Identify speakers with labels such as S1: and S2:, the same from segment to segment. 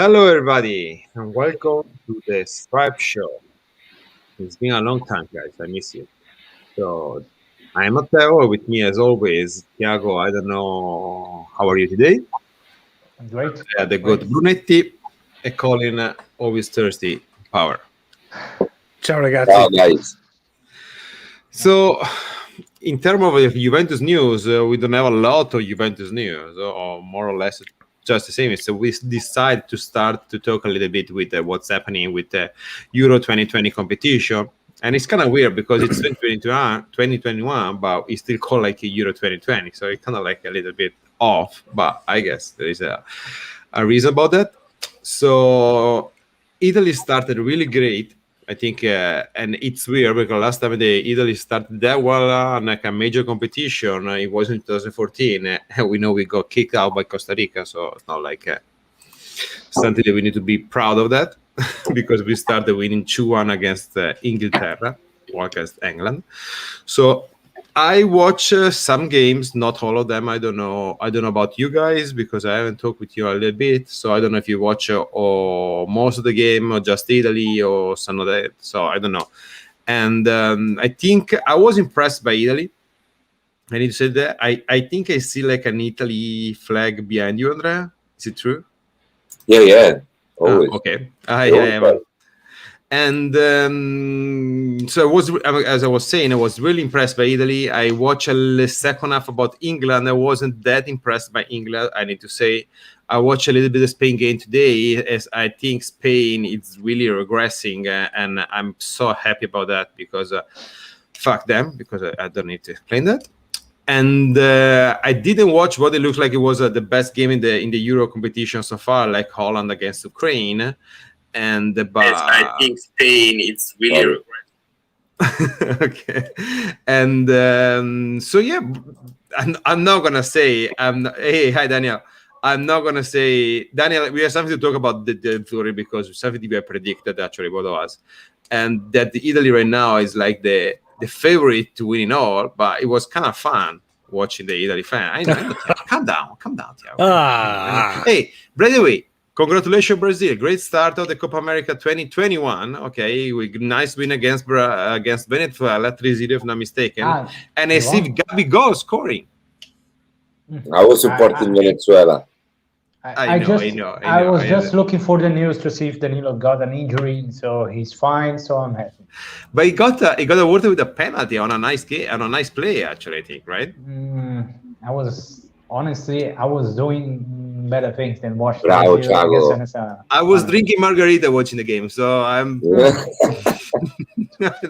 S1: Hello, everybody, and welcome to the Stripe Show. It's been a long time, guys. I miss you. So, I'm Matteo. With me, as always, Tiago. I don't know how are you today.
S2: Great.
S1: The good Brunetti, and Colin, always thirsty. Power.
S2: Ciao ragazzi.
S3: Ciao guys.
S1: So, in terms of Juventus news, we don't have a lot of Juventus news, or more or less just the same. So we decided to start to talk a little bit with what's happening with the Euro 2020 competition. And it's kind of weird because it's 2021, but it's still called like a Euro 2020. So it's kind of like a little bit off, but I guess there is a reason about that. So Italy started really great. I think, and it's weird because last time Italy started that well on like a major competition, it was in 2014, and we know we got kicked out by Costa Rica, so it's not like something that we need to be proud of that because we started winning 2-1 against Inglaterra or against England. So I watch some games, not all of them. I don't know about you guys because I haven't talked with you a little bit. So I don't know if you watch or most of the game or just Italy or some of that. So I don't know. And I think I was impressed by Italy. I need to say that. I think I see like an Italy flag behind you, Andrea. Is it true?
S3: Yeah. Always.
S1: Okay. I am. And so I was, as I was saying, I was really impressed by Italy. I watched the second half about England. I wasn't that impressed by England, I need to say. I watched a little bit of Spain game today, as I think Spain is really regressing, and I'm so happy about that because fuck them, because I don't need to explain that. And I didn't watch what it looked like it was the best game in the Euro competition so far, like Holland against Ukraine. And
S3: I think Spain it's really
S1: okay. And so yeah, I'm not gonna say hey, hi Daniel. I'm not gonna say Daniel. We have something to talk about the theory because something we have predicted actually both of us, and that Italy right now is like the favorite to win it all. But it was kind of fun watching the Italy fan. I know. Calm down, Tiago. Hey, by the way, congratulations, Brazil. Great start of the Copa America 2021. Okay, with nice win against Venezuela, 3-0 if not mistaken. And I see Gabi goal scoring.
S3: I was supporting Venezuela.
S2: I was just looking for the news to see if Danilo got an injury, so he's fine, so I'm happy.
S1: But he got awarded with a penalty on a nice game, on a nice play, actually, I think, right?
S2: I was doing better things than watching.
S1: I was drinking margarita watching the game, so I'm.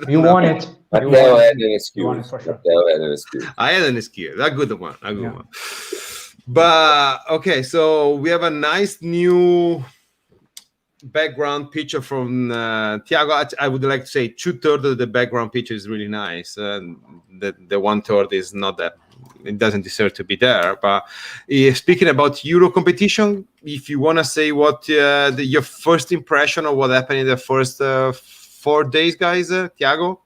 S2: You won it.
S3: I had an excuse.
S1: I had an excuse. A good one. But okay, so we have a nice new background picture from Tiago. I would like to say 2/3 of the background picture is really nice. The 1/3 is not that. It doesn't deserve to be there. But speaking about Euro competition, if you want to say what your first impression of what happened in the first 4 days, guys, Tiago?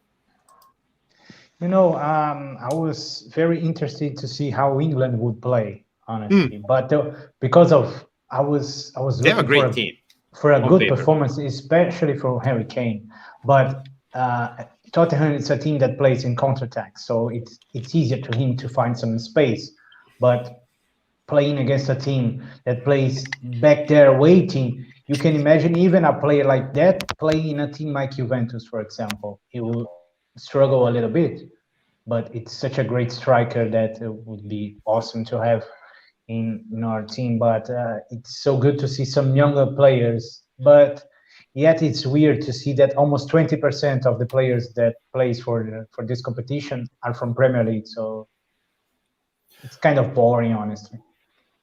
S2: I was very interested to see how England would play, honestly. But because of I was looking for a good performance, especially for Harry Kane. But Tottenham is a team that plays in counterattack, so it's easier to him to find some space. But playing against a team that plays back there waiting, you can imagine even a player like that playing in a team like Juventus, for example. He will struggle a little bit, but it's such a great striker that would be awesome to have in our team. But it's so good to see some younger players, but yet it's weird to see that almost 20% of the players that plays for this competition are from Premier League. So it's kind of boring, honestly.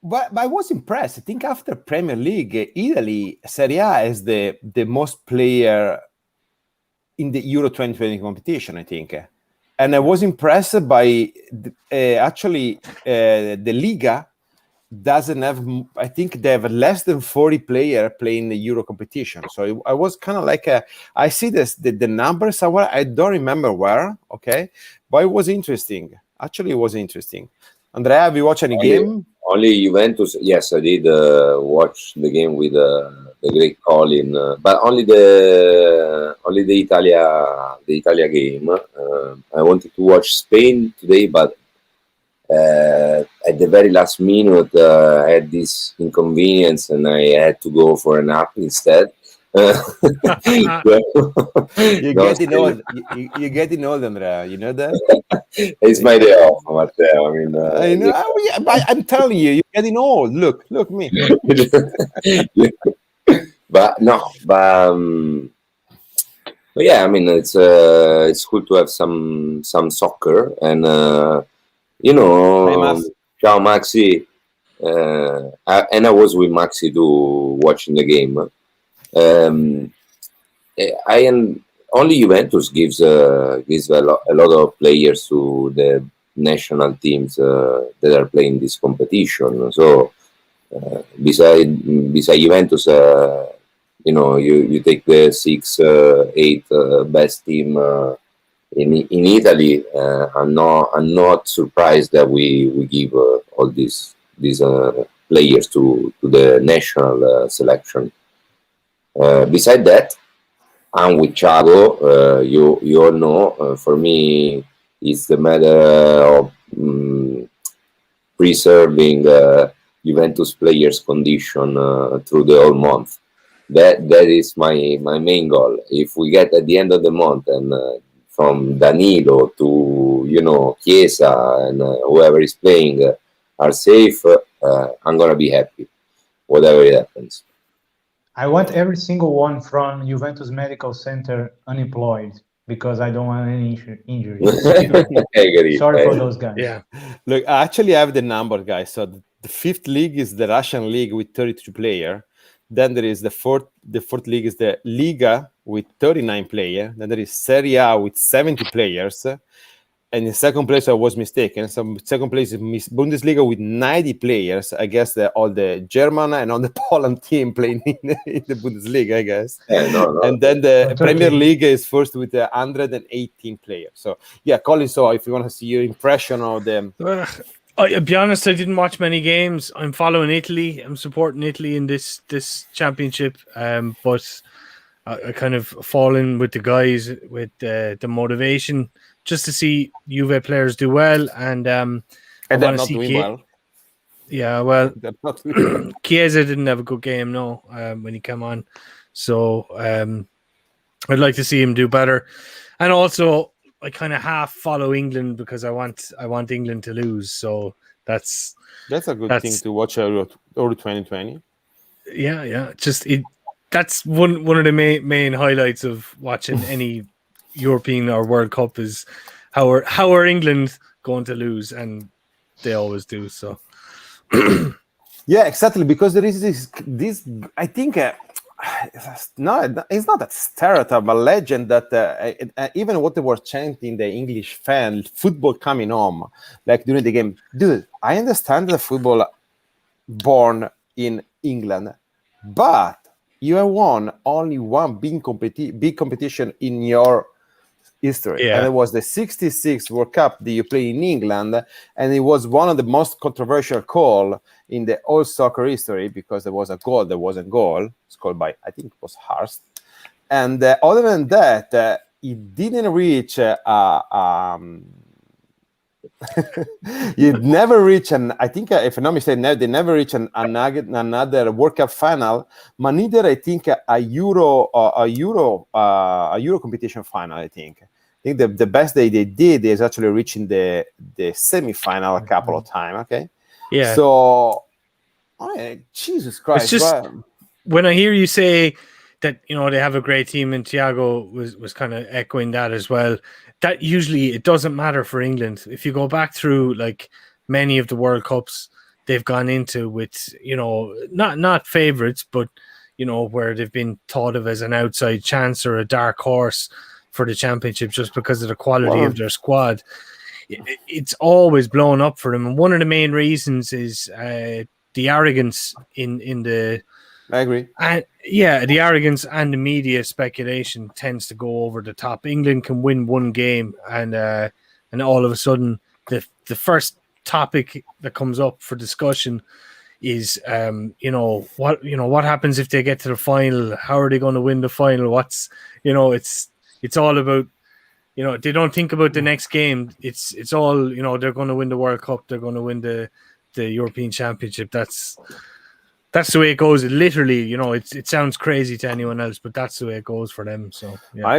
S4: But I was impressed. I think after Premier League, Italy, Serie A is the most player in the Euro 2020 competition, I think. And I was impressed by the Liga doesn't have, I think they have less than 40 players playing the Euro competition. So I was kind of like, I see the numbers somewhere. I don't remember where, okay? But it was interesting. Actually, it was interesting. Andrea, have you watched any game?
S3: Only Juventus. Yes, I did watch the game with the great Colin, but only the Italia game. I wanted to watch Spain today, but at the very last minute, I had this inconvenience and I had to go for a nap instead.
S4: You're getting old. You're getting old, Andrea. You know that?
S3: It's my day off, Matteo. I mean,
S4: I know. I'm telling you, you're getting old. Look me.
S3: But yeah, I mean, it's cool to have some soccer, and ciao Maxi, and I was with Maxi too watching the game. Only Juventus gives a lot of players to the national teams that are playing this competition. So beside Juventus, you take the 6, 8 best team in Italy. I'm not surprised that we give all these players to the national selection. Beside that, I'm with Thiago. You all know. For me, it's the matter of preserving Juventus players' condition through the whole month. That is my main goal. If we get at the end of the month and from Danilo to Chiesa and whoever is playing are safe, I'm gonna be happy, whatever it happens.
S2: I want every single one from Juventus Medical Center unemployed because I don't want any injuries. Sorry for those guys.
S4: Yeah. Look, I actually have the number, guys. So the fifth league is the Russian league with 32 players. Then there is the fourth league is the Liga with 39 players. Then there is Serie A with 70 players. And in second place, I was mistaken. So second place is Bundesliga with 90 players. I guess all the German and all the Poland team playing in the Bundesliga, I guess.
S3: No.
S4: And then the Premier League is first with 118 players. So, yeah, Colin, so if you want to see your impression of them.
S5: I'll be honest, I didn't watch many games. I'm following Italy. I'm supporting Italy in this championship. But I kind of fall in with the guys with the motivation just to see Juve players do well, and I want to see well. Yeah, well, Chiesa didn't have a good game, when he came on. So I'd like to see him do better, and also I kind of half follow England because I want England to lose. So that's
S4: a good thing to watch Euro 2020.
S5: Yeah, that's one of the main highlights of watching any European or World Cup is how are England going to lose, and they always do. So
S4: yeah, exactly, because there is this I think it's not a stereotype, a legend that even what they were chanting, the English fan, football coming home, like during the game. Dude, I understand the football born in England, but you have won only one big competition in your history, and it was the 66 World Cup that you play in England, and it was one of the most controversial call in the whole soccer history because there was a goal that wasn't goal. It's called by, I think it was Hurst, and other than that, it didn't reach you never reach I think, if I'm not mistaken, they never reach another World Cup final, but neither I think a Euro competition final. I think the best they did is actually reaching the semi-final a couple of times. Okay,
S5: yeah.
S4: So, Jesus Christ!
S5: It's just when I hear you say that they have a great team, and Thiago was kind of echoing that as well. That usually it doesn't matter for England. If you go back through like many of the World Cups they've gone into with, not favorites, but, where they've been thought of as an outside chance or a dark horse for the championship just because of the quality of their squad. It's always blown up for them. And one of the main reasons is the arrogance in the...
S4: I agree.
S5: And the arrogance and the media speculation tends to go over the top. England can win one game, and all of a sudden, the first topic that comes up for discussion is what happens if they get to the final? How are they going to win the final? It's all about, they don't think about the next game. It's all, they're going to win the World Cup, they're going to win the European Championship. That's the way it goes. It literally, it sounds crazy to anyone else, but that's the way it goes for them. So yeah.
S4: I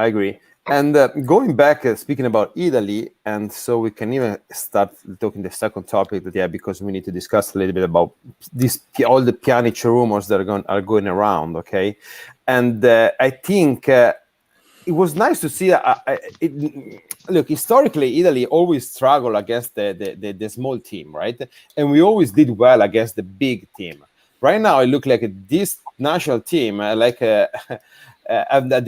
S4: agree. And going back, speaking about Italy, and so we can even start talking the second topic because we need to discuss a little bit about all the Pjanic rumors that are going around. Okay, and I think it was nice to see. Look, historically, Italy always struggled against the small team, right? And we always did well against the big team. Right now, it looked like this national team, the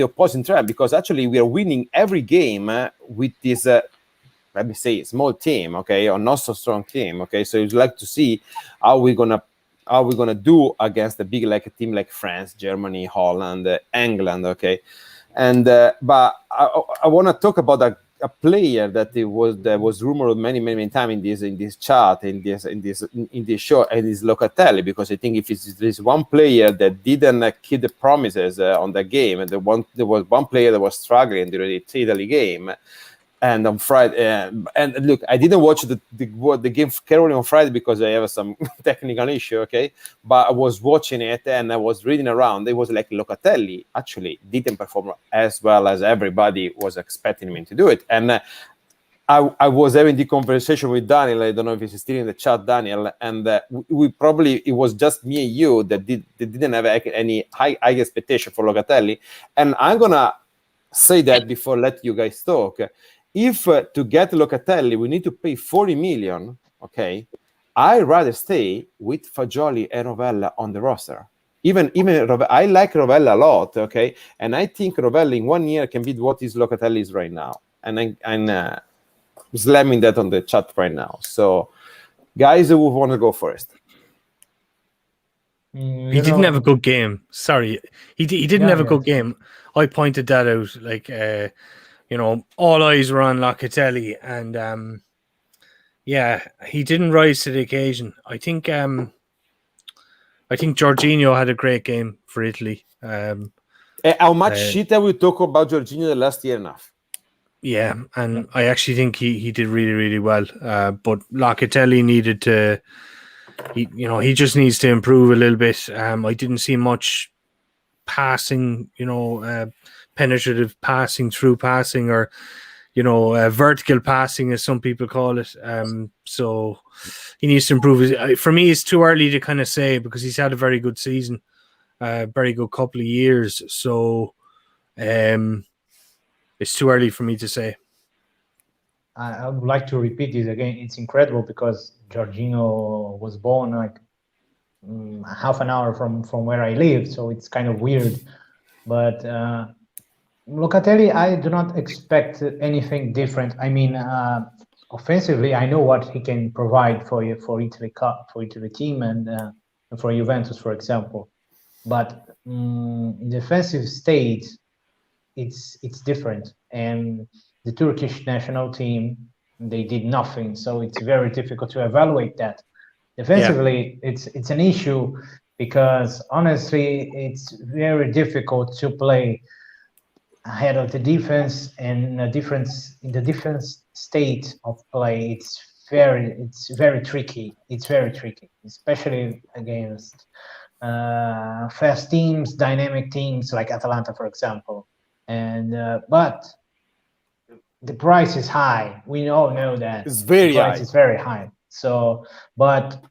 S4: opposing trend, because actually we are winning every game with this, let me say, small team, okay, or not so strong team, okay. So you'd like to see how we're gonna do against a big like a team like France, Germany, Holland, England, okay. And but I want to talk about a player that was rumored many times in this chart, in this show, and is Locatelli, because I think if there's one player that didn't keep the promises on the game, and there was one player that was struggling during the Italy game, and on Friday, and look, I didn't watch the game carefully on Friday because I have some technical issue, okay? But I was watching it and I was reading around. It was like Locatelli actually didn't perform as well as everybody was expecting him to do it. And I was having the conversation with Daniel. I don't know if he's still in the chat, Daniel. And it was just me and you that didn't have any high expectation for Locatelli. And I'm gonna say that before let you guys talk. If to get Locatelli, we need to pay 40 million, okay, I'd rather stay with Fagioli and Rovella on the roster. Even I like Rovella a lot, okay, and I think Rovella in 1 year can be what is Locatelli is right now. And I'm slamming that on the chat right now. So, guys, who want to go first?
S5: He didn't have a good game. Sorry, he didn't have a good game. I pointed that out, like. All eyes were on Locatelli, and he didn't rise to the occasion. I think Jorginho had a great game for Italy.
S4: How much shit have we talked about Jorginho the last year enough?
S5: Yeah, and I actually think he did really, really well. But Locatelli needed to, he just needs to improve a little bit. I didn't see much passing, penetrative passing, through passing, or vertical passing, as some people call it. So he needs to improve. For me, it's too early to kind of say, because he's had a very good season, very good couple of years. So it's too early for me to say.
S2: I would like to repeat this again. It's incredible because Jorginho was born like half an hour from where I live, so it's kind of weird. But Locatelli, I do not expect anything different. I mean, offensively, I know what he can provide for Italy team and for Juventus, for example. But in defensive state, it's different. And the Turkish national team, they did nothing, so it's very difficult to evaluate that. Defensively, it's an issue because honestly, it's very difficult to play ahead of the defense, and the defense state of play. It's very tricky. It's very tricky, especially against fast teams, dynamic teams like Atalanta, for example. And but the price is high. We all know that
S4: it's very
S2: the price is very high. So, but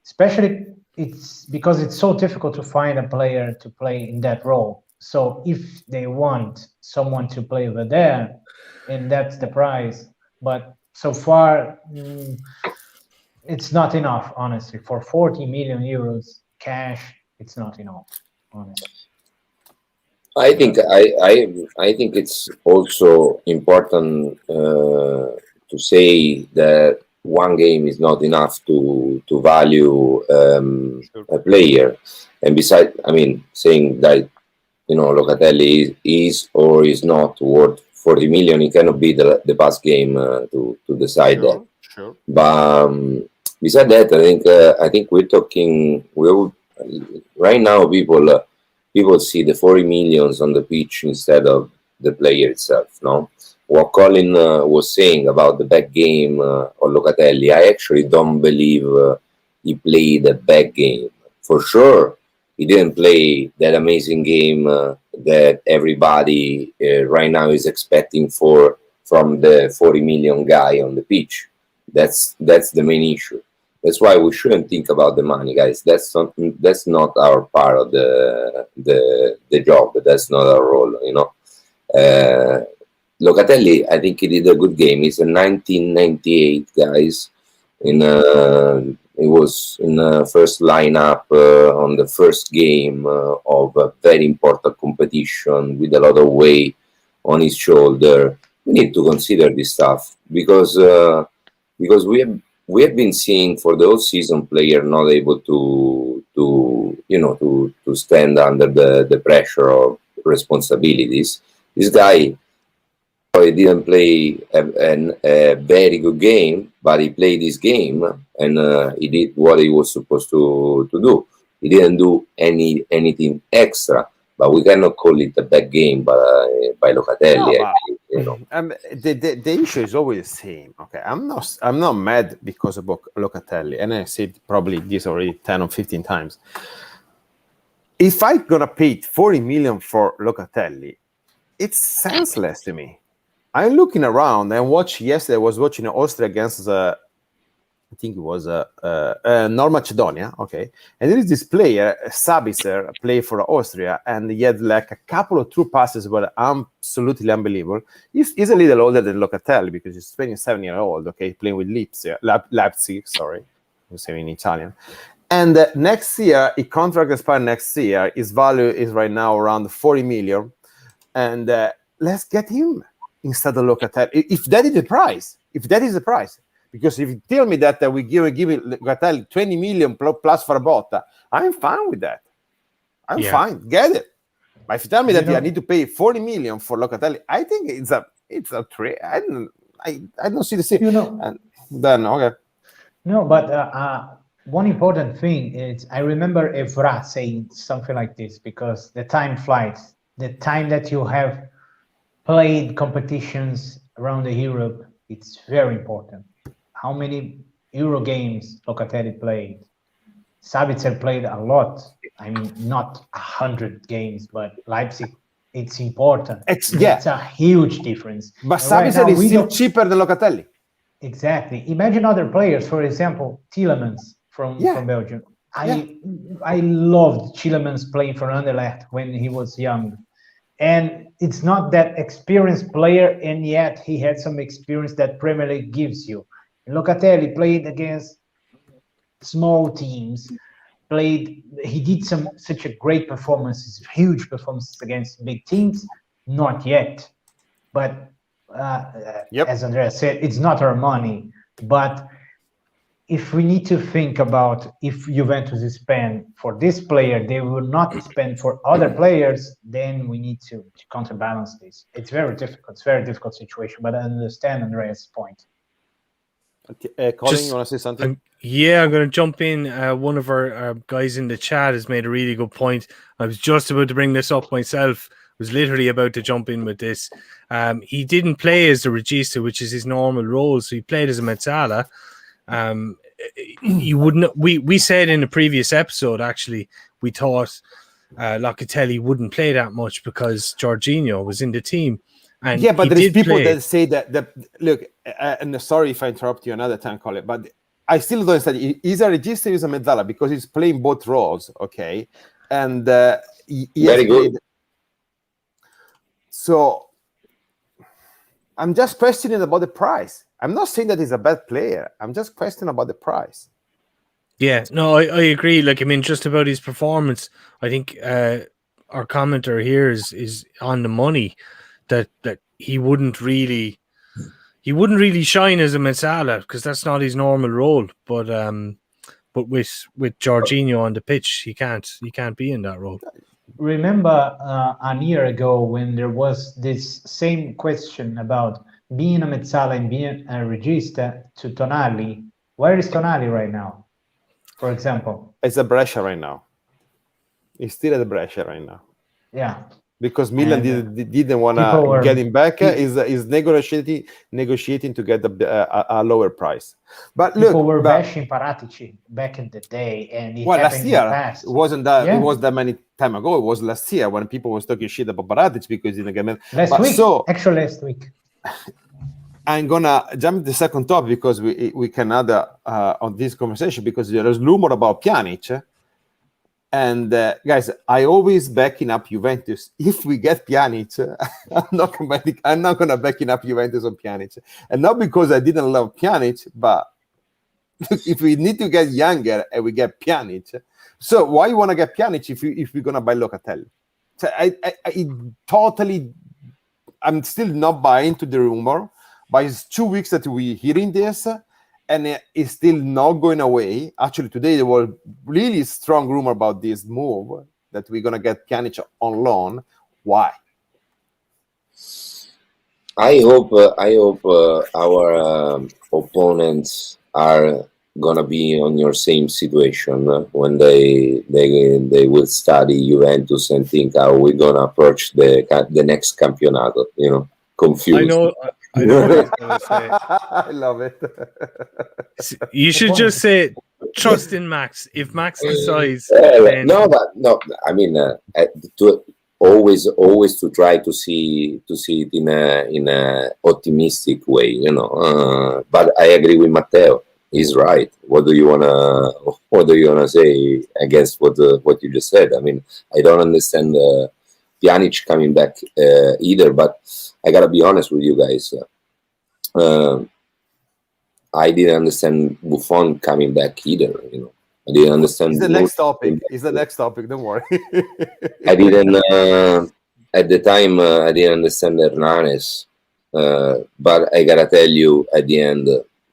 S2: especially it's because it's so difficult to find a player to play in that role. So if they want someone to play over there, and that's the price. But so far, it's not enough, honestly. For 40 million euros cash, it's not enough, honestly.
S3: I think it's also important to say that one game is not enough to value a player. And besides, I mean, saying that Locatelli is or is not worth 40 million, it cannot be the past game to decide that.
S4: Sure.
S3: But Besides that, I think we're talking. Right now, people see the 40 millions on the pitch instead of the player itself. No, what Colin was saying about the back game of Locatelli, I actually don't believe he played a bad game. For sure, he didn't play that amazing game that everybody right now is expecting from the 40 million guy on the pitch. That's the main issue. That's why we shouldn't think about the money, guys. That's not our part of the job. That's not our role, you know. Locatelli, I think he did a good game. He's a 1998 guys. He was in the first lineup on the first game of a very important competition with a lot of weight on his shoulder. We need to consider this stuff because we have been seeing for the whole season player not able to stand under the pressure of responsibilities. This guy didn't play a very good game, but he played this game and he did what he was supposed to do. He didn't do anything extra, but we cannot call it a bad game by Locatelli.
S4: No, the issue is always the same. Okay, I'm not mad because of Locatelli, and I said probably this already 10 or 15 times. If I'm gonna pay 40 million for Locatelli, it's senseless to me. I'm looking around and yesterday I was watching Austria against I think it was North Macedonia, okay. And there is this player, Sabitzer, play for Austria, and he had like a couple of true passes were absolutely unbelievable. He's a little older than Locatelli because he's 27-year-old, okay, playing with Leipzig, sorry, I'm saying in Italian. And next year, his contract expires next year. His value is right now around 40 million. And let's get him instead of Locatelli. If that is the price. Because if you tell me that we give Locatelli 20 million plus Farbotta, I'm fine with that. I'm fine. Get it. But if you tell me that I need to pay 40 million for Locatelli, I think it's a trade. I don't see the same. And then okay.
S2: No, but one important thing is I remember Evra saying something like this because the time flies. The time that you have played competitions around Europe, it's very important. How many Euro games Locatelli played? Sabitzer played a lot. I mean, not 100 games, but Leipzig, it's important. It's a huge difference.
S4: But Sabitzer is still cheaper than Locatelli.
S2: Exactly. Imagine other players, for example, Tielemans from Belgium. I loved Tielemans playing for Anderlecht when he was young. And it's not that experienced player, and yet he had some experience that Premier League gives you. Locatelli played against small teams. He did such a great performances, huge performances against big teams. Not yet, but as Andrea said, it's not our money. But if we need to think about if Juventus spend for this player, they will not spend for other players, then we need to counterbalance this. It's very difficult. It's a very difficult situation, but I understand Andrea's point.
S4: Colin, you want to say something?
S5: I'm going to jump in. One of our guys in the chat has made a really good point. I was just about to bring this up myself. I was literally about to jump in with this. He didn't play as the regista, which is his normal role, so he played as a mezzala. You wouldn't. We said in the previous episode, actually, we thought Locatelli wouldn't play that much because Jorginho was in the team. And
S4: but there's people that say that look, and sorry if I interrupt you another time, Colin, but I still don't understand. He's a regista, he's a mezzala because he's playing both roles, okay? And he very good. So I'm just questioning about the price. I'm not saying that he's a bad player. I'm just questioning about the price.
S5: Yeah, no, I agree. Like, I mean, just about his performance, I think our commenter here is on the money. That he wouldn't really shine as a mezzala because that's not his normal role. But with Jorginho on the pitch, he can't be in that role.
S2: Remember a year ago when there was this same question about being a mezzala and being a regista to Tonali, Where is Tonali right now, for example?
S4: It's a Brescia right now. He's still at the Brescia right now.
S2: Yeah.
S4: Because Milan didn't want to get him back. Is negotiating to get a lower price. But
S2: people were bashing Paratici back in the day, and it happened
S4: last year,
S2: in the past.
S4: It wasn't that. Yeah. It was that many time ago. It was last year when people was talking shit about Paratici because he didn't get it.
S2: Actually, last week.
S4: I'm gonna jump to the second topic because we can add on this conversation because there is rumor about Pjanic. And guys, I always backing up Juventus. If we get Pjanic, I'm not gonna backing up Juventus on Pjanic, and not because I didn't love Pjanic, but if we need to get younger and we get Pjanic, so why you want to get Pjanic if we're gonna buy Locatelli? So I'm still not buying to the rumor, but it's 2 weeks that we're hearing this. And it's still not going away. Actually, today there was really strong rumor about this move that we're gonna get Pjanic on loan. Why?
S3: I hope our opponents are gonna be on your same situation when they will study Juventus and think how we're gonna approach the next campionato. You know, confused.
S5: I know what I was going to say.
S4: I love it.
S5: You should just say, trust in Max. If Max decides,
S3: no. I mean, to always to try to see it in a optimistic way, you know. But I agree with Matteo. He's right. What do you wanna say against what you just said? I mean, I don't understand Pjanic coming back either, but I gotta be honest with you guys. I didn't understand Buffon coming back either. You know, I didn't understand.
S4: It's the next topic. It's the next topic. Don't worry.
S3: I didn't at the time. I didn't understand Hernanes, but I gotta tell you, at the end,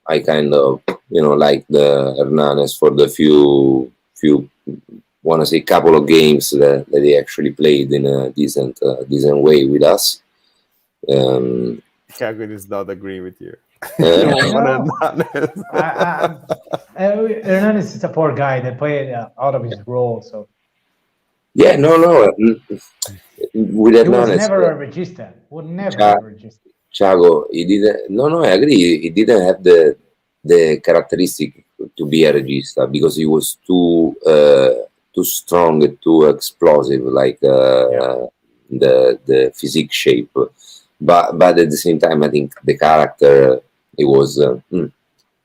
S3: I kind of like the Hernanes for the few want to say couple of games that he actually played in a decent way with us.
S4: Cago does not agree with you.
S2: Hernanes is a poor guy that played out of his role. So
S3: yeah, no. With Hernanes,
S2: he was never a regista. Would never a regista.
S3: Thiago, he didn't. No, I agree. He didn't have the characteristic to be a regista because he was too strong, too explosive, like the physique shape. But at the same time, I think the character it was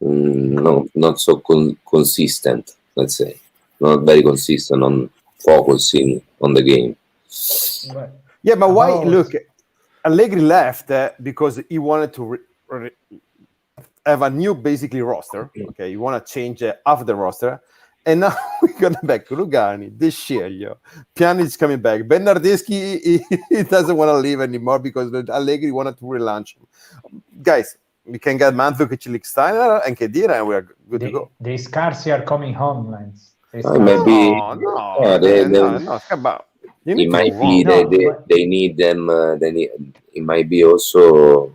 S3: not so consistent. Let's say not very consistent on focusing on the game.
S4: Yeah, but why? Look, Allegri left because he wanted to have a new basically roster. Okay, you want to change half the roster. And now we're going back to Rugani, De Sciglio, Pjanic is coming back. Bernardeschi, he doesn't want to leave anymore because Allegri wanted to relaunch him. Guys, we can get Mandzukic, Lichtsteiner, and Khedira, and we're good to go.
S2: The Scarsi are coming home, Lance.
S3: Maybe
S4: no, come on.
S3: It might be they need them. It might be also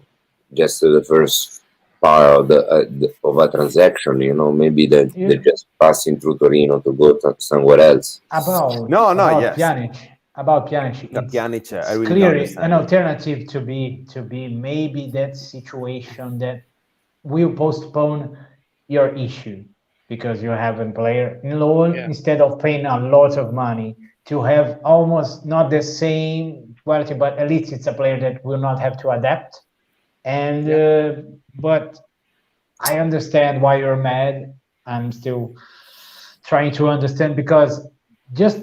S3: just the first part of a transaction. You know, maybe they're just passing through Torino to go to somewhere else.
S2: About Pjanic. It's really clearly an alternative to be maybe that situation that will postpone your issue because you have a player in loan instead of paying a lot of money to have almost not the same quality, but at least it's a player that will not have to adapt. And but I understand why you're mad. I'm still trying to understand because just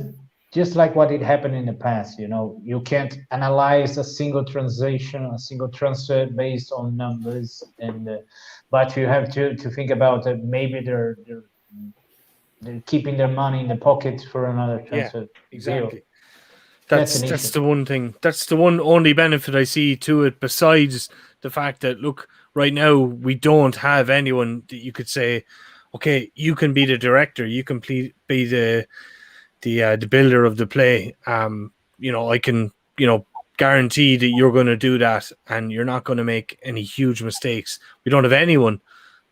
S2: like what it happened in the past, you know, you can't analyze a single transaction, a single transfer based on numbers, and but you have to think about that maybe they're keeping their money in the pocket for another transfer.
S5: Yeah, exactly. That's the one thing. That's the one only benefit I see to it, besides the fact that look, right now we don't have anyone that you could say, okay, you can be the director, you can be the builder of the play. You know, I can, guarantee that you're going to do that and you're not going to make any huge mistakes. We don't have anyone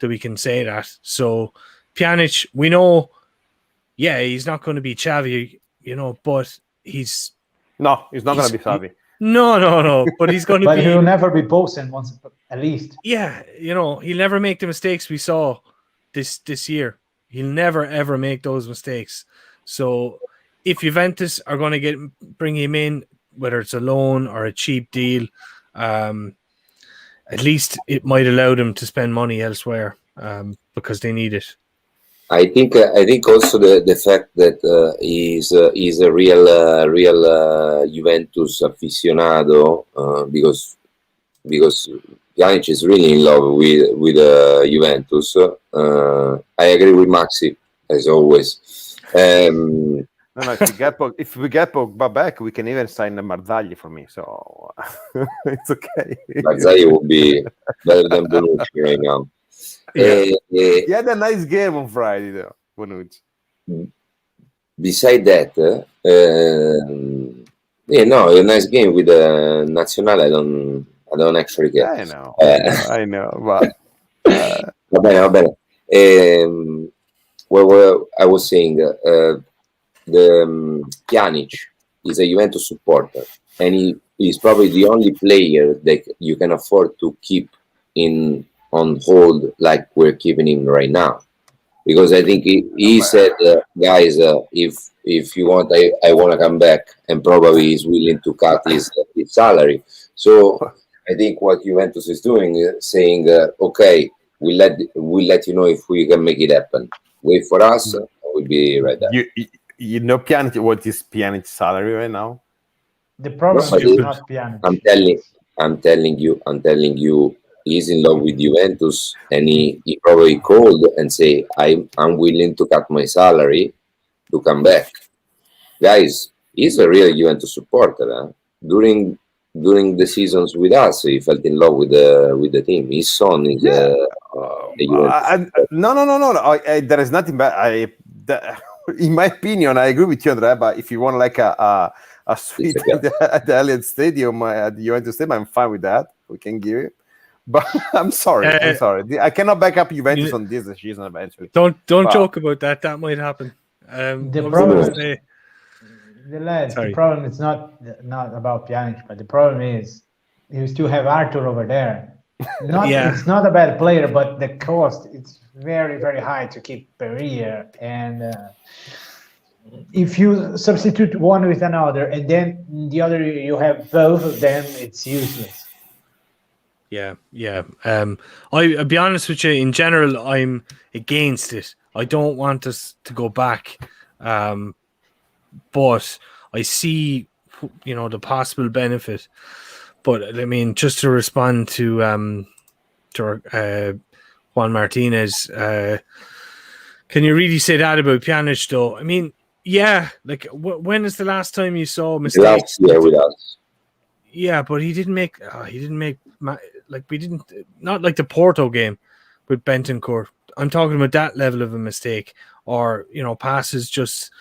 S5: that we can say that. So Pjanic, we know, he's not going to be Xavi, but he's
S4: not going to be Xavi.
S5: No, but he's going to
S2: but
S5: be.
S2: But he'll never be Bosen once, at least.
S5: Yeah, he'll never make the mistakes we saw this year. He'll never ever make those mistakes. So if Juventus are going to bring him in, whether it's a loan or a cheap deal, at least it might allow them to spend money elsewhere because they need it.
S3: I think also the fact that he's a real Juventus aficionado because Pjanic is really in love with Juventus. I agree with Maxi as always.
S4: No, if we get Pogba back, we can even sign Marzagli for me. So it's okay.
S3: Marzagli would be better than Bonucci right now.
S4: He had a nice game on Friday, though, Bonucci.
S3: Beside that, a nice game with the Nazionale. I don't actually get.
S4: I know, but
S3: va bene. Well, I was saying the Pjanic is a Juventus supporter, and he is probably the only player that you can afford to keep on hold like we're keeping him right now, because I think he said, guys, if you want, I want to come back, and probably he's willing to cut his salary. So I think what Juventus is doing is saying, okay, we'll let you know if we can make it happen. Wait for us, we'll be right there.
S4: You know Pjanic, what is Pjanic's salary right now?
S2: The problem is not Pjanic.
S3: I'm telling you, he's in love with Juventus, and he probably called and say, I'm willing to cut my salary to come back. Guys, he's a real Juventus supporter. During the seasons with us, he felt in love with the team. His son is
S4: no. There is nothing bad. In my opinion, I agree with you, Andrea. But if you want like a suite at the Allianz Stadium, at the Juventus Stadium, I'm fine with that. We can give it. But I'm sorry. I cannot back up Juventus on this season eventually.
S5: Don't joke about that. That might happen.
S2: The problem is not about Pjanic, but the problem is you still have Arthur over there. It's not a bad player, but the cost, it's very, very high to keep Pereira. And if you substitute one with another and then the other you have both of them, it's useless.
S5: Yeah. I'll be honest with you, in general, I'm against it. I don't want us to go back. But I see, the possible benefit. But I mean, just to respond to Juan Martinez, can you really say that about Pjanic, though? I mean, like when is the last time you saw mistakes?
S3: Last year with us.
S5: Yeah, but he didn't make not like the Porto game with Bentancur. I'm talking about that level of a mistake, or passes just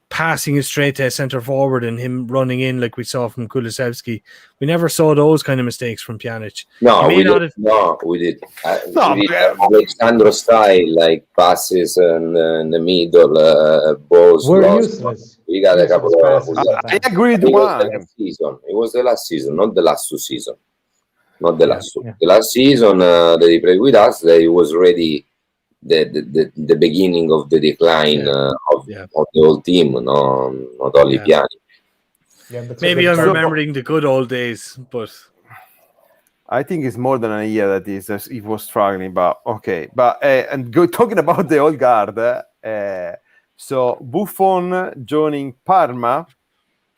S5: passing it straight to a centre forward and him running in like we saw from Kulusevski. We never saw those kind of mistakes from Pjanic.
S3: We did. Alexandro style, like passes and in the middle, balls.
S2: We're useless.
S3: We got a couple of.
S4: I agree with one.
S3: It was the last season, not the last 2 seasons. Not the last two. The last season that he played with us, that it was already the beginning of the decline of the whole team, not only Pjanic.
S5: Maybe I'm remembering the good old days, but
S4: I think it's more than a year that he was struggling. But okay, talking about the old guard. So Buffon joining Parma.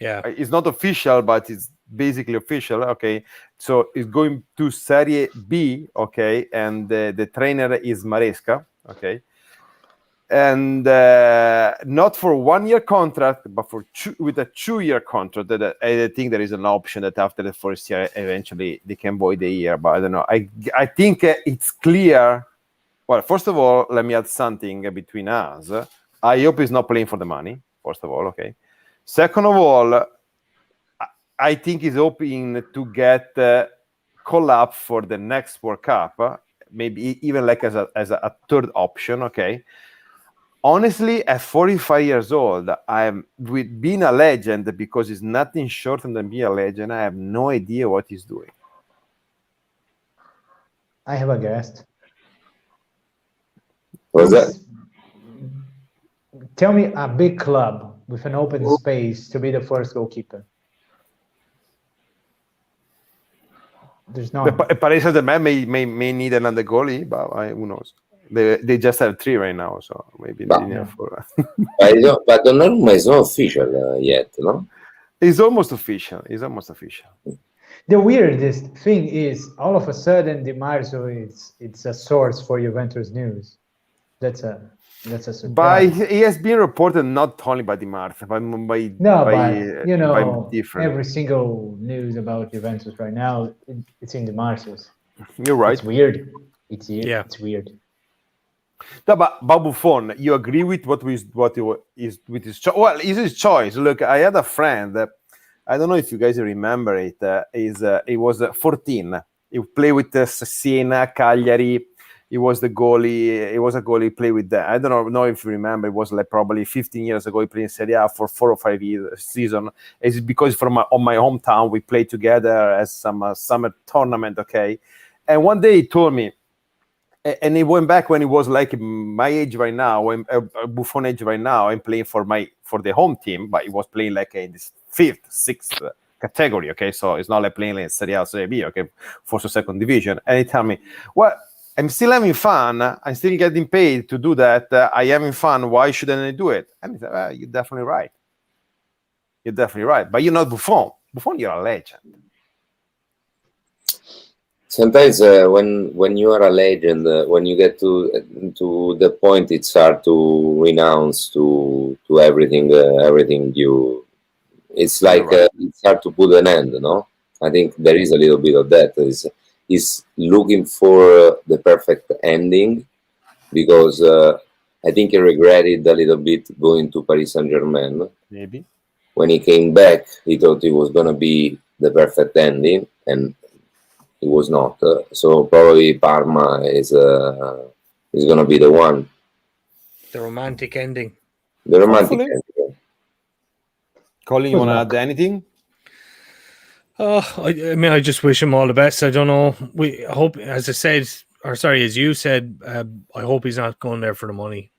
S4: It's not official, but it's basically official. Okay, so it's going to Serie B. Okay, and the trainer is Maresca. Okay, and not for 1 year contract, but with a 2-year contract. That I think there is an option that after the first year, eventually they can void the year. But I don't know. I think it's clear. Well, first of all, let me add something between us. I hope he's not playing for the money. First of all, okay. Second of all, I think he's hoping to get call up for the next World Cup. maybe even like as a third option. Okay. Honestly, at 45 years old, I'm with being a legend, because it's nothing short than being a legend. I have no idea what he's doing.
S2: I have a guest.
S3: What's that?
S2: Tell me a big club with an open space to be the first goalkeeper. There's no.
S4: Paris Saint-Germain may need another goalie, but who knows? They just have 3 right now, so maybe they need 4.
S3: But Donnarumma is not official yet, no?
S4: It's almost official.
S2: The weirdest thing is, all of a sudden, Di Marzio it's a source for Juventus news. That's a surprise.
S4: But he has been reported not only by Di Marzio, but different.
S2: Every single news about Juventus right now, it's in Di Marzio's.
S4: You're right.
S2: It's weird. It's weird.
S4: No, but Buffon, you agree with what is with his choice? Well, it's his choice. Look, I had a friend. I don't know if you guys remember it. He was 14. He played with Siena, Cagliari. He was the goalie. He was a goalie. He played with that. I don't know if you remember. It was like probably 15 years ago. He played in Serie A for 4 or 5 years season. It's because from my hometown we played together as some summer tournament. Okay, and one day he told me. And he went back when he was like my age right now, Buffon age right now. I'm playing for the home team, but he was playing like in this 5th, 6th category. Okay, so it's not like playing like Serie A, Serie B. Okay, first or second division. And he told me, "Well, I'm still having fun. I'm still getting paid to do that. I having fun. Why shouldn't I do it?" And he said, "Well, you're definitely right. You're definitely right. But you're not Buffon. Buffon, you're a legend."
S3: Sometimes when you are a legend, when you get to the point, it's hard to renounce to everything. It's like it's hard to put an end. No, I think there is a little bit of that. He's looking for the perfect ending, because I think he regretted a little bit going to Paris Saint-Germain.
S4: Maybe
S3: when he came back, he thought it was gonna be the perfect ending, and it was not. So probably Parma is going to be the one.
S5: The romantic ending.
S3: The romantic ending.
S4: Colin, you want to add anything?
S5: I mean, I just wish him all the best. I don't know. I hope, as you said, I hope he's not going there for the money.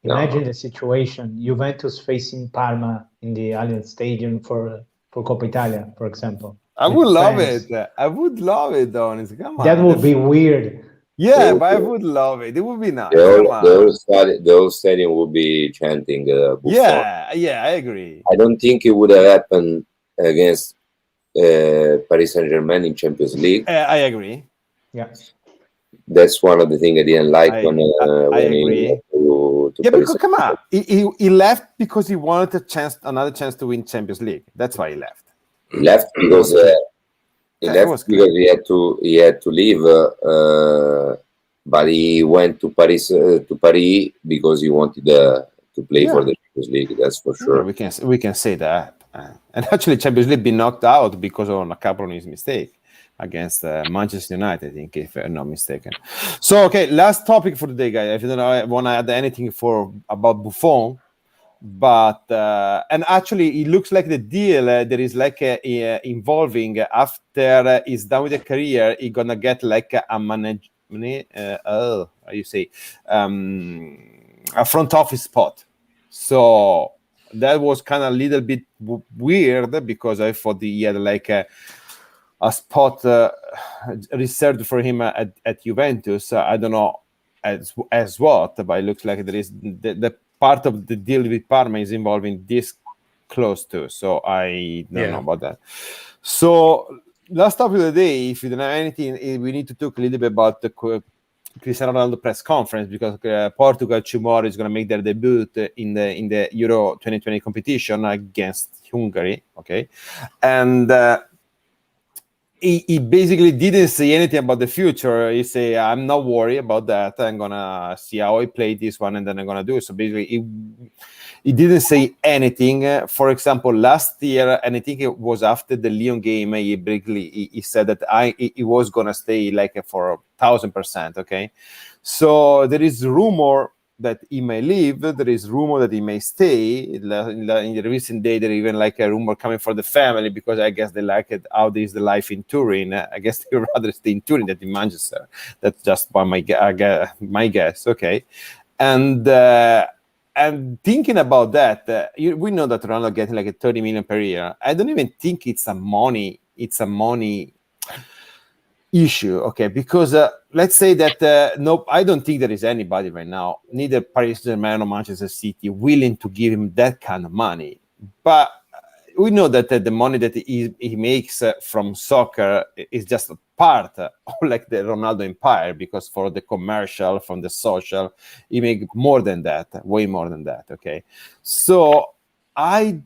S2: Imagine the situation: Juventus facing Parma in the Allianz Stadium for Coppa Italia, for example.
S4: I would love it. I would love it, honestly. Come on.
S2: That would be weird.
S4: Yeah, but I would love it. It would be nice.
S3: The whole stadium would be chanting.
S4: Yeah, I agree.
S3: I don't think it would have happened against Paris Saint-Germain in Champions League.
S4: I agree.
S2: Yeah.
S3: That's one of the things I didn't like when
S4: agree. Because come on, he left because he wanted another chance to win Champions League. That's why he left.
S3: He left because he had to leave, but he went to Paris because he wanted to play for the Champions League. That's for sure.
S4: We can say that. And actually, Champions League been knocked out because of a couple of his mistakes against Manchester United, I think, if I'm not mistaken. So, okay, last topic for today, guys. If you don't want to add anything about Buffon. But and actually, it looks like the deal there is like involving after he's done with the career, he's gonna get like a a front office spot. So that was kind of a little bit weird, because I thought he had like a spot reserved for him at Juventus. I don't know as what, but it looks like there is the part of the deal with Parma is involving this close to, so I don't know about that. So last topic of the day, if you don't have anything, we need to talk a little bit about the Cristiano Ronaldo press conference, because Portugal tomorrow is going to make their debut in the Euro 2020 competition against Hungary. Okay, and he basically didn't say anything about the future. He say, I'm not worried about that. I'm gonna see how I play this one, and then I'm gonna do it. So basically, he didn't say anything. For example, last year, and I think it was after the Lyon game, he said that he was gonna stay like for 1,000%. Okay, so there is rumor that he may leave. There is rumor that he may stay. In the recent day, there even like a rumor coming for the family, because I guess they like it. How is the life in Turin? I guess they would rather stay in Turin than in Manchester. That's just by my guess. Okay, and thinking about that, we know that Ronaldo getting like a 30 million per year. I don't even think it's a money issue, okay? Because let's say that no, I don't think there is anybody right now, neither Paris Saint-Germain or Manchester City, willing to give him that kind of money. But we know that the money that he makes from soccer is just a part of like the Ronaldo empire, because for the commercial, from the social, he make more than that, way more than that, okay? So I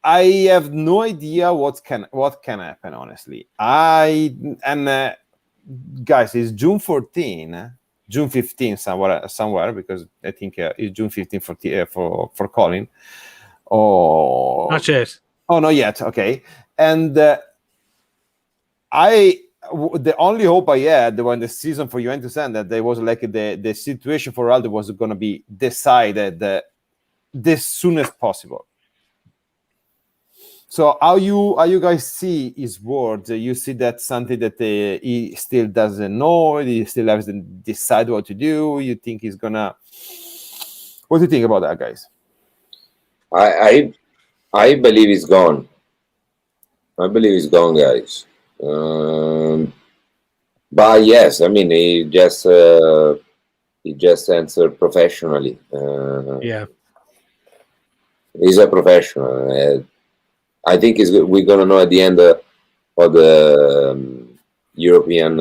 S4: have no idea what can happen, honestly. Guys, it's June 14, June 15 somewhere, because I think it's June 15 for Colin. Oh,
S5: not yet.
S4: Oh, not yet. Okay, and the only hope I had when the season for Juventus ended, there was like the situation for Ronaldo was going to be decided as soon as possible. So how you guys see his words? You see that something that he still doesn't know, he still hasn't decided what to do. You think he's gonna? What do you think about that, guys?
S3: I believe he's gone. I believe he's gone, guys. But yes, I mean he just answered professionally.
S5: Yeah,
S3: he's a professional. I think we're gonna know at the end of the European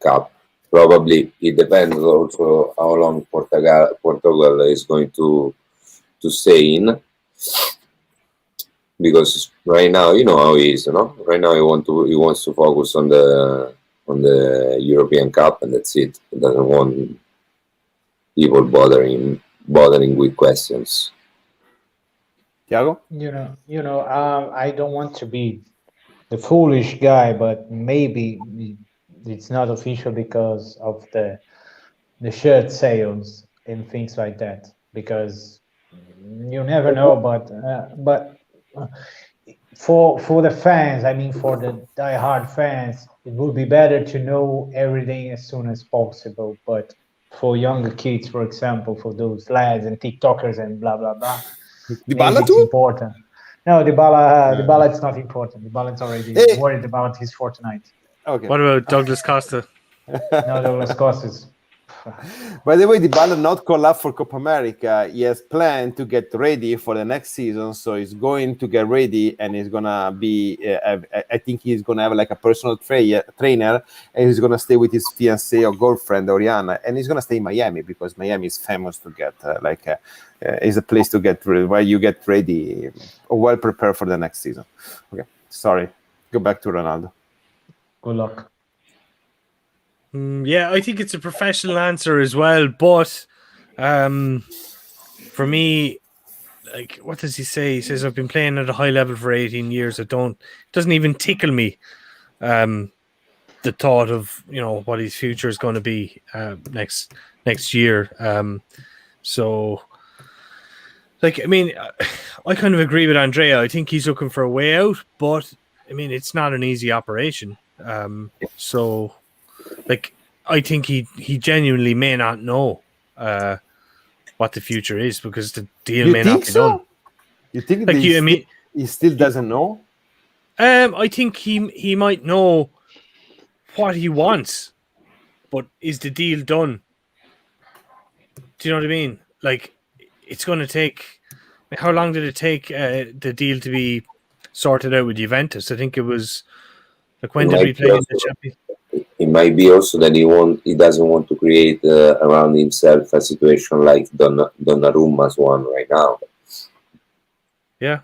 S3: Cup. Probably it depends also how long Portugal is going to stay in, because right now you know how he is. Right now he wants to focus on the European Cup, and that's it. He doesn't want people bothering with questions.
S4: Thiago?
S2: I don't want to be the foolish guy, but maybe it's not official because of the shirt sales and things like that. Because you never know, but for the fans, I mean, for the die-hard fans, it would be better to know everything as soon as possible. But for younger kids, for example, for those lads and TikTokers and blah blah blah.
S4: Dybala
S2: it's important. No, Dybala it's not important. Dybala's already worried about his Fortnite.
S4: Okay.
S5: What about Douglas Costa?
S2: No, Douglas Costa's.
S4: By the way, Dybala not called up for Copa America. He has planned to get ready for the next season, so he's going to get ready, and he's gonna be. I think he's gonna have like a personal trainer, and he's gonna stay with his fiancée or girlfriend Oriana, and he's gonna stay in Miami, because Miami is famous to get is a place to get ready, where you get ready, well prepared for the next season. Okay, sorry. Go back to Ronaldo.
S2: Good luck.
S5: Yeah, I think it's a professional answer as well, but for me, like, what does he say? He says, I've been playing at a high level for 18 years. It doesn't even tickle me the thought of what his future is going to be next year. So, like, I mean, I kind of agree with Andrea. I think he's looking for a way out, but I mean, it's not an easy operation. So, like, I think he genuinely may not know what the future is, because the deal may not be done.
S4: You think
S5: like
S4: he still doesn't know?
S5: I think he might know what he wants, but is the deal done? Do you know what I mean? Like, it's going to take. How long did it take the deal to be sorted out with Juventus? I think it was. Like, when did we play in the Champions?
S3: It might be also that he doesn't want to create around himself a situation like Donnarumma's one right now.
S5: Yeah.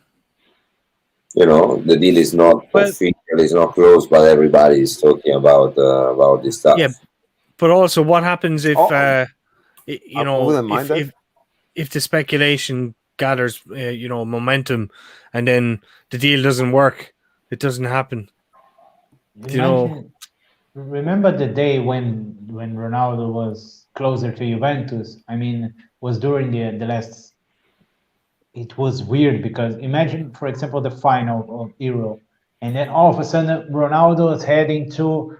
S3: The deal is not official, it's not closed, but everybody is talking about this stuff.
S5: Yeah, but also, what happens if if the speculation gathers momentum, and then the deal doesn't work, it doesn't happen.
S2: Remember the day when Ronaldo was closer to Juventus? I mean, was during the last. It was weird because imagine, for example, the final of Euro, and then all of a sudden Ronaldo is heading to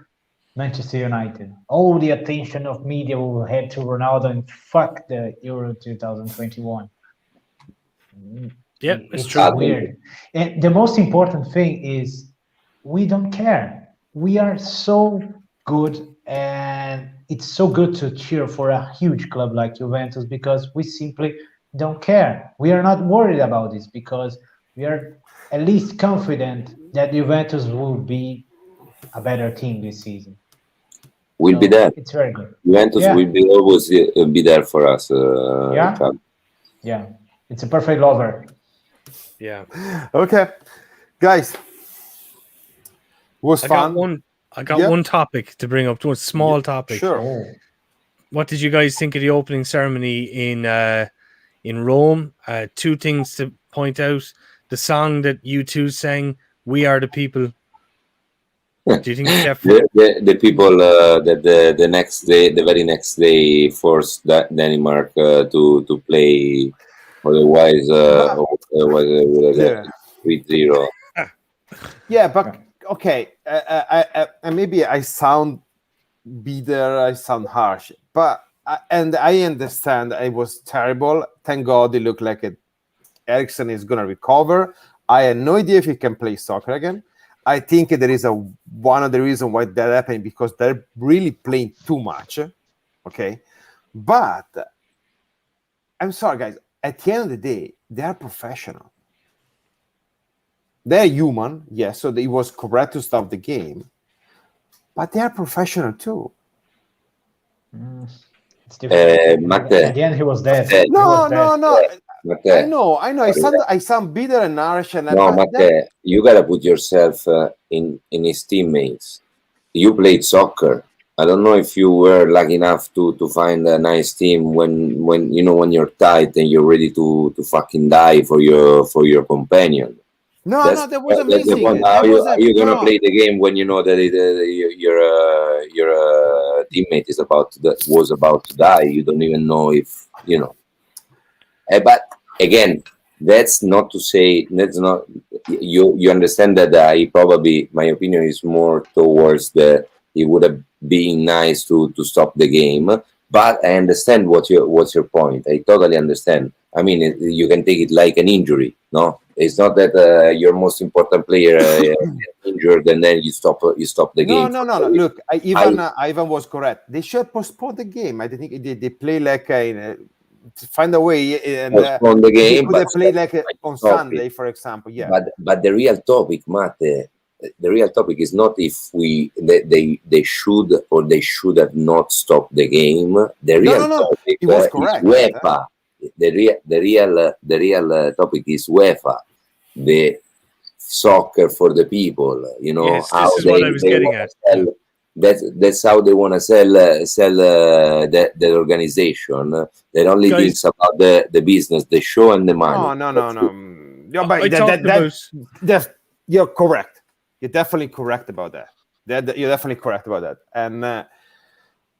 S2: Manchester United. All the attention of media will head to Ronaldo and fuck the Euro 2021.
S5: Yeah,
S2: it's true. Weird. And the most important thing is we don't care. We are so good, and it's so good to cheer for a huge club like Juventus because we simply don't care. We are not worried about this because we are at least confident that Juventus will be a better team this season.
S3: We'll be there.
S2: It's very good.
S3: Juventus will be always be there for us.
S2: Yeah. It's a perfect lover.
S5: Yeah.
S4: Okay, guys. Was fun.
S5: I got one topic to bring up. One small topic.
S4: Sure.
S5: What did you guys think of the opening ceremony in Rome? Two things to point out: the song that U2 sang, "We Are the People." Do you think
S3: the people that the next day, the very next day, forced Denmark to play? Otherwise, was 3-0.
S4: Yeah, but okay. Maybe I sound bitter. I sound harsh, but and I understand it was terrible. Thank God it looked like Eriksen is gonna recover. I had no idea if he can play soccer again. I think there is one of the reasons why that happened because they're really playing too much. Okay, but I'm sorry, guys. At the end of the day, they are professional. They're human, yes. So it was correct to stop the game, but they are professional too.
S2: It's different. At the end, he was dead.
S4: No.
S3: Matteo,
S4: I know. I sound bitter and harsh.
S3: Matteo, you gotta put yourself in his teammates. You played soccer. I don't know if you were lucky enough to find a nice team when you're tight and you're ready to fucking die for your companion.
S4: No, that was amazing.
S3: How are you gonna play the game when you know that your teammate was about to die? You don't even know if you know. But again, that's not to say you understand that my opinion is more towards it would have been nice to stop the game, but I understand what's your point. I totally understand. I mean, you can take it like an injury. No, it's not that your most important player injured and then you stop the game.
S4: No. Look, Ivan was correct. They should postpone the game. I think they play like find a way and
S3: postpone the game.
S4: They play like on Sunday, for example. Yeah.
S3: But the real topic, Matte. The real topic is not if they should or they should have not stopped the game. The real topic
S4: was correct,
S3: is UEFA. The real topic is UEFA, the soccer for the people.
S5: Yes, this is what I was getting at.
S3: That's how they want to sell the organization. That only thinks about the business, the show, and the money.
S4: No. You're correct. You're definitely correct about that. You're definitely correct about that. And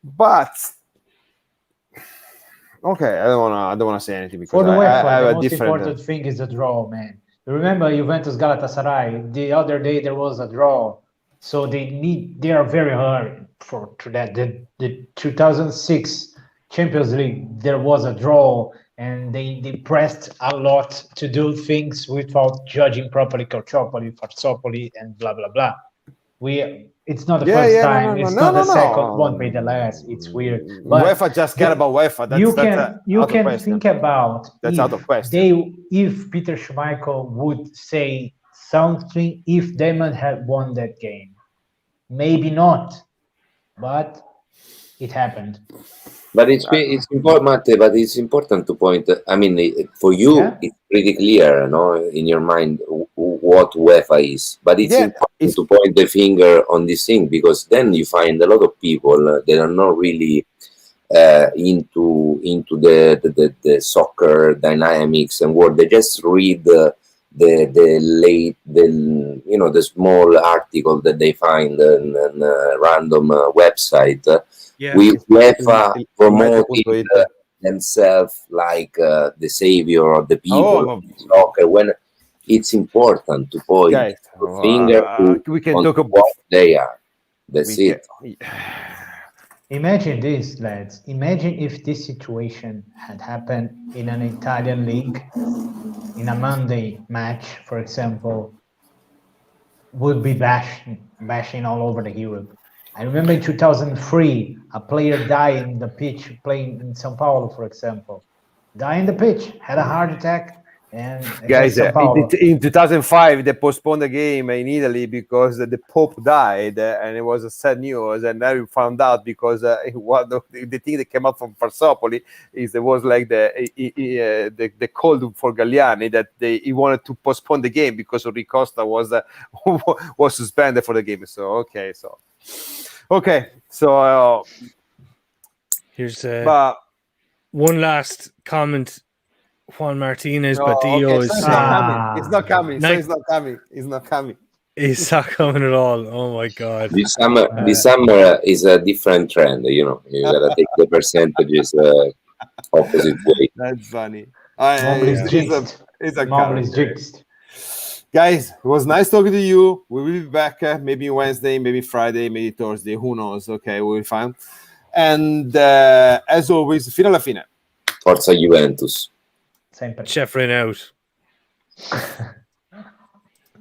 S4: but okay, I don't wanna say anything because
S2: for the UEFA, the most important thing is the draw, man. Remember Juventus Galatasaray? The other day there was a draw, so they are very hard for that. The 2006 Champions League there was a draw, and they pressed a lot to do things without judging properly Calciopoli, Farsopoli, and blah blah blah. It's not the first time. It's not the second. Won't be the last. It's weird.
S4: But UEFA just care about UEFA.
S2: You can think about
S4: that's out of question.
S2: If Peter Schmeichel would say something if Denmark had won that game, maybe not, but it happened.
S3: But it's important, Matte, but it's important to point. I mean, for you, it's pretty clear, in your mind what UEFA is. But it's important to point the finger on this thing, because then you find a lot of people that are not really into the soccer dynamics and what they just read the small article that they find on a random website. We UEFA promoted themselves like the savior of the people of soccer, when it's important to point the finger to
S4: we can talk about
S3: what they are. That's it.
S2: Imagine this, lads. Imagine if this situation had happened in an Italian league, in a Monday match, for example, would be bashing all over the Europe. I remember in 2003, a player died in the pitch playing in São Paulo, for example. Died in the pitch, had a heart attack, and
S4: guys, in 2005 they postponed the game in Italy because the Pope died, and it was a sad news. And then we found out because the thing that came out from Farsopoli is there was like the call for Galliani that he wanted to postpone the game because Rui Costa was suspended for the game. So
S5: here's one last comment. Juan Martinez Badillo
S4: it's not coming. It's not coming.
S5: It's not coming at all. Oh my god!
S3: This summer is a different trend. You gotta take the percentages opposite way.
S4: That's funny.
S2: It's a jinxed.
S4: Guys, it was nice talking to you. We will be back maybe Wednesday, maybe Friday, maybe Thursday. Who knows? Okay, we'll be fine. And as always, fino alla fine.
S3: Forza Juventus.
S2: Sempre.
S5: Chef ran out.